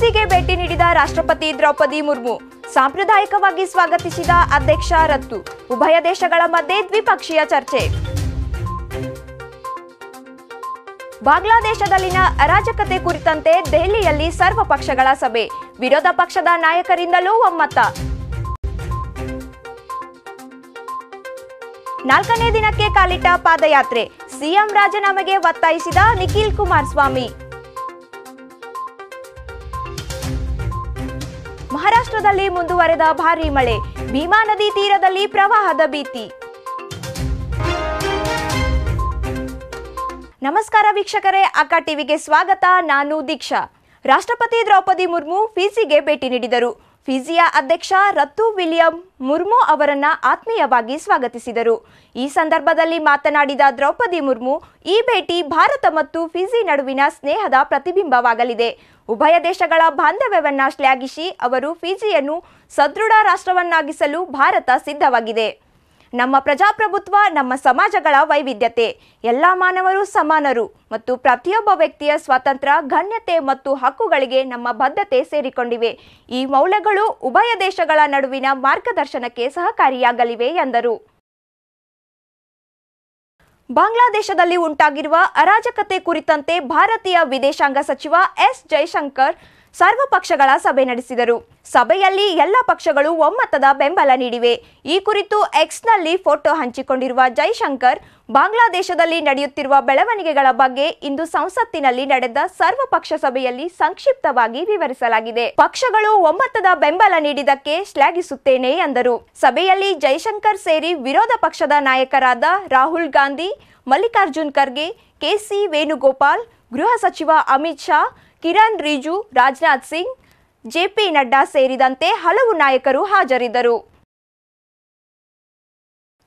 ಫಿಜಿಗೆ ಭೇಟಿ ನೀಡಿದ ರಾಷ್ಟ್ರಪತಿ ದ್ರೌಪದಿ ಮುರ್ಮು ಸಾಂಪ್ರದಾಯಿಕವಾಗಿ ಸ್ವಾಗತಿಸಿದ ಅಧ್ಯಕ್ಷ ರತ್ತು. ಉಭಯ ದೇಶಗಳ ಮಧ್ಯೆ ದ್ವಿಪಕ್ಷೀಯ ಚರ್ಚೆ. ಬಾಂಗ್ಲಾದೇಶದಲ್ಲಿನ ಅರಾಜಕತೆ ಕುರಿತಂತೆ ದೆಹಲಿಯಲ್ಲಿ ಸರ್ವಪಕ್ಷಗಳ ಸಭೆ. ವಿರೋಧ ಪಕ್ಷದ ನಾಯಕರಿಂದಲೂ ಒಮ್ಮತ. 4ನೇ ದಿನಕ್ಕೆ ಕಾಲಿಟ್ಟ ಪಾದಯಾತ್ರೆ. ಸಿಎಂ ರಾಜೀನಾಮೆಗೆ ಒತ್ತಾಯಿಸಿದ ನಿಖಿಲ್ ಕುಮಾರಸ್ವಾಮಿ. ಮಹಾರಾಷ್ಟ್ರದಲ್ಲಿ ಮುಂದುವರೆದ ಭಾರೀ ಮಳೆ. ಭೀಮಾ ನದಿ ತೀರದಲ್ಲಿ ಪ್ರವಾಹದ ಭೀತಿ. ನಮಸ್ಕಾರ ವೀಕ್ಷಕರೇ, ಅಕ್ಕ ಟಿವಿಗೆ ಸ್ವಾಗತ. ನಾನು ದೀಕ್ಷಾ. ರಾಷ್ಟ್ರಪತಿ ದ್ರೌಪದಿ ಮುರ್ಮು ಫಿಜಿಗೆ ಭೇಟಿ ನೀಡಿದರು. ಫಿಜಿಯ ಅಧ್ಯಕ್ಷ ರತ್ತು ವಿಲಿಯಂ ಮುರ್ಮು ಅವರನ್ನ ಆತ್ಮೀಯವಾಗಿ ಸ್ವಾಗತಿಸಿದರು. ಈ ಸಂದರ್ಭದಲ್ಲಿ ಮಾತನಾಡಿದ ದ್ರೌಪದಿ ಮುರ್ಮು, ಈ ಭೇಟಿ ಭಾರತ ಮತ್ತು ಫಿಜಿ ನಡುವಿನ ಸ್ನೇಹದ ಪ್ರತಿಬಿಂಬವಾಗಲಿದೆ. ಉಭಯ ದೇಶಗಳ ಬಾಂಧವ್ಯವನ್ನ ಶ್ಲಾಘಿಸಿ ಅವರು ಫಿಜಿಯನ್ನು ಸದೃಢ ರಾಷ್ಟ್ರವನ್ನಾಗಿಸಲು ಭಾರತ ಸಿದ್ಧವಾಗಿದೆ. ನಮ್ಮ ಪ್ರಜಾಪ್ರಭುತ್ವ ನಮ್ಮ ಸಮಾಜಗಳ ವೈವಿಧ್ಯತೆ. ಎಲ್ಲ ಮಾನವರು ಸಮಾನರು ಮತ್ತು ಪ್ರತಿಯೊಬ್ಬ ವ್ಯಕ್ತಿಯ ಸ್ವಾತಂತ್ರ್ಯ, ಘನತೆ ಮತ್ತು ಹಕ್ಕುಗಳಿಗೆ ನಮ್ಮ ಬದ್ಧತೆ ಸೇರಿಕೊಂಡಿವೆ. ಈ ಮೌಲ್ಯಗಳು ಉಭಯ ದೇಶಗಳ ನಡುವಿನ ಮಾರ್ಗದರ್ಶನಕ್ಕೆ ಸಹಕಾರಿಯಾಗಲಿವೆ ಎಂದರು. ಬಾಂಗ್ಲಾದೇಶದಲ್ಲಿ ಉಂಟಾಗಿರುವ ಅರಾಜಕತೆ ಕುರಿತಂತೆ ಭಾರತೀಯ ವಿದೇಶಾಂಗ ಸಚಿವ ಎಸ್ ಜೈಶಂಕರ್ ಸರ್ವಪಕ್ಷಗಳ ಸಭೆ ನಡೆಸಿದರು. ಸಭೆಯಲ್ಲಿ ಎಲ್ಲ ಪಕ್ಷಗಳು ಒಮ್ಮತದ ಬೆಂಬಲ ನೀಡಿವೆ. ಈ ಕುರಿತು ಎಕ್ಸ್ನಲ್ಲಿ ಫೋಟೋ ಹಂಚಿಕೊಂಡಿರುವ ಜೈಶಂಕರ್, ಬಾಂಗ್ಲಾದೇಶದಲ್ಲಿ ನಡೆಯುತ್ತಿರುವ ಬೆಳವಣಿಗೆಗಳ ಬಗ್ಗೆ ಇಂದು ಸಂಸತ್ತಿನಲ್ಲಿ ನಡೆದ ಸರ್ವಪಕ್ಷ ಸಭೆಯಲ್ಲಿ ಸಂಕ್ಷಿಪ್ತವಾಗಿ ವಿವರಿಸಲಾಗಿದೆ. ಪಕ್ಷಗಳು ಒಮ್ಮತದ ಬೆಂಬಲ ನೀಡಿದ್ದಕ್ಕೆ ಶ್ಲಾಘಿಸುತ್ತೇನೆ ಎಂದರು. ಸಭೆಯಲ್ಲಿ ಜೈಶಂಕರ್ ಸೇರಿ ವಿರೋಧ ಪಕ್ಷದ ನಾಯಕರಾದ ರಾಹುಲ್ ಗಾಂಧಿ, ಮಲ್ಲಿಕಾರ್ಜುನ್ ಖರ್ಗೆ, ಕೆಸಿ ವೇಣುಗೋಪಾಲ್, ಗೃಹ ಸಚಿವ ಅಮಿತ್ ಶಾ, ಕಿರಣ್ ರಿಜಿಜು, ರಾಜನಾಥ್ ಸಿಂಗ್, ಜೆಪಿ ನಡ್ಡಾ ಸೇರಿದಂತೆ ಹಲವು ನಾಯಕರು ಹಾಜರಿದ್ದರು.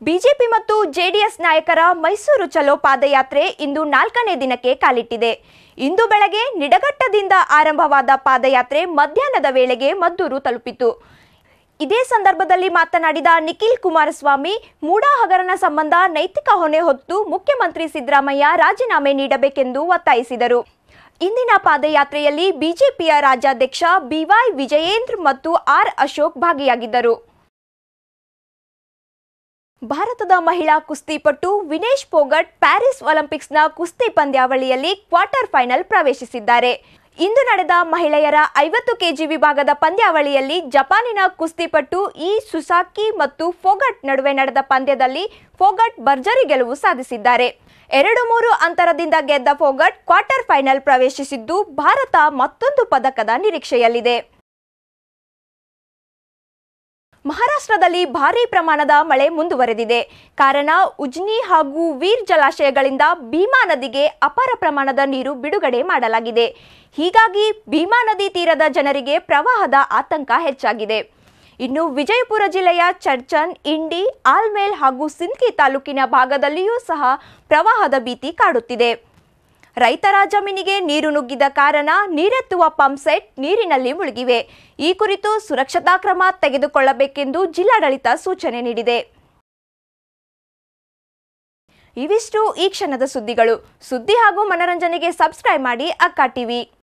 ಬಿಜೆಪಿ ಮತ್ತು ಜೆಡಿಎಸ್ ನಾಯಕರ ಮೈಸೂರು ಚಲೋ ಪಾದಯಾತ್ರೆ ಇಂದು 4ನೇ ದಿನಕ್ಕೆ ಕಾಲಿಟ್ಟಿದೆ. ಇಂದು ಬೆಳಗ್ಗೆ ನಿಡಘಟ್ಟದಿಂದ ಆರಂಭವಾದ ಪಾದಯಾತ್ರೆ ಮಧ್ಯಾಹ್ನದ ವೇಳೆಗೆ ಮದ್ದೂರು ತಲುಪಿತು. ಇದೇ ಸಂದರ್ಭದಲ್ಲಿ ಮಾತನಾಡಿದ ನಿಖಿಲ್ ಕುಮಾರಸ್ವಾಮಿ, ಮೂಡಾ ಹಗರಣ ಸಂಬಂಧ ನೈತಿಕ ಹೊಣೆ ಹೊತ್ತು ಮುಖ್ಯಮಂತ್ರಿ ಸಿದ್ದರಾಮಯ್ಯ ರಾಜೀನಾಮೆ ನೀಡಬೇಕೆಂದು ಒತ್ತಾಯಿಸಿದರು. ಇಂದಿನ ಪಾದಯಾತ್ರೆಯಲ್ಲಿ ಬಿಜೆಪಿಯ ರಾಜ್ಯಾಧ್ಯಕ್ಷ ಬಿವೈ ವಿಜಯೇಂದ್ರ ಮತ್ತು ಆರ್ ಅಶೋಕ್ ಭಾಗಿಯಾಗಿದ್ದರು. ಭಾರತದ ಮಹಿಳಾ ಕುಸ್ತಿಪಟು ವಿನೇಶ್ ಫೋಗಟ್ ಪ್ಯಾರಿಸ್ ಒಲಿಂಪಿಕ್ಸ್ನ ಕುಸ್ತಿ ಪಂದ್ಯಾವಳಿಯಲ್ಲಿ ಕ್ವಾರ್ಟರ್ ಫೈನಲ್ ಪ್ರವೇಶಿಸಿದ್ದಾರೆ. ಇಂದು ನಡೆದ ಮಹಿಳೆಯರ 50 ಕೆಜಿ ವಿಭಾಗದ ಪಂದ್ಯಾವಳಿಯಲ್ಲಿ ಜಪಾನಿನ ಕುಸ್ತಿಪಟು ಇ ಸುಸಾಕಿ ಮತ್ತು ಫೋಗಟ್ ನಡುವೆ ನಡೆದ ಪಂದ್ಯದಲ್ಲಿ ಫೋಗಟ್ ಭರ್ಜರಿ ಗೆಲುವು ಸಾಧಿಸಿದ್ದಾರೆ. 2-3 ಅಂತರದಿಂದ ಗೆದ್ದ ಫೋಗಟ್ ಕ್ವಾರ್ಟರ್ ಫೈನಲ್ ಪ್ರವೇಶಿಸಿದ್ದು, ಭಾರತ ಮತ್ತೊಂದು ಪದಕದ ನಿರೀಕ್ಷೆಯಲ್ಲಿದೆ. ಮಹಾರಾಷ್ಟ್ರದಲ್ಲಿ ಭಾರೀ ಪ್ರಮಾಣದ ಮಳೆ ಮುಂದುವರೆದಿದೆ. ಕಾರಣ ಉಜ್ನಿ ಹಾಗೂ ವೀರ್ ಜಲಾಶಯಗಳಿಂದ ಭೀಮಾ ನದಿಗೆ ಅಪಾರ ಪ್ರಮಾಣದ ನೀರು ಬಿಡುಗಡೆ ಮಾಡಲಾಗಿದೆ. ಹೀಗಾಗಿ ಭೀಮಾ ನದಿ ತೀರದ ಜನರಿಗೆ ಪ್ರವಾಹದ ಆತಂಕ ಹೆಚ್ಚಾಗಿದೆ. ಇನ್ನು ವಿಜಯಪುರ ಜಿಲ್ಲೆಯ ಚರ್ಚನ್, ಇಂಡಿ, ಆಲ್ಮೇಲ್ ಹಾಗೂ ಸಿಂದಗಿ ತಾಲೂಕಿನ ಭಾಗದಲ್ಲಿಯೂ ಸಹ ಪ್ರವಾಹದ ಭೀತಿ ಕಾಡುತ್ತಿದೆ. ರೈತರ ಜಮೀನಿಗೆ ನೀರು ನುಗ್ಗಿದ ಕಾರಣ ನೀರೆತ್ತುವ ಪಂಪ್ ಸೆಟ್ ನೀರಿನಲ್ಲಿ ಮುಳುಗಿವೆ. ಈ ಕುರಿತು ಸುರಕ್ಷತಾ ಕ್ರಮ ತೆಗೆದುಕೊಳ್ಳಬೇಕೆಂದು ಜಿಲ್ಲಾಡಳಿತ ಸೂಚನೆ ನೀಡಿದೆ. ಇವಿಷ್ಟು ಈ ಕ್ಷಣದ ಸುದ್ದಿಗಳು. ಸುದ್ದಿ ಹಾಗೂ ಮನರಂಜನೆಗೆ ಸಬ್ಸ್ಕ್ರೈಬ್ ಮಾಡಿ ಅಕ್ಕ ಟಿವಿ.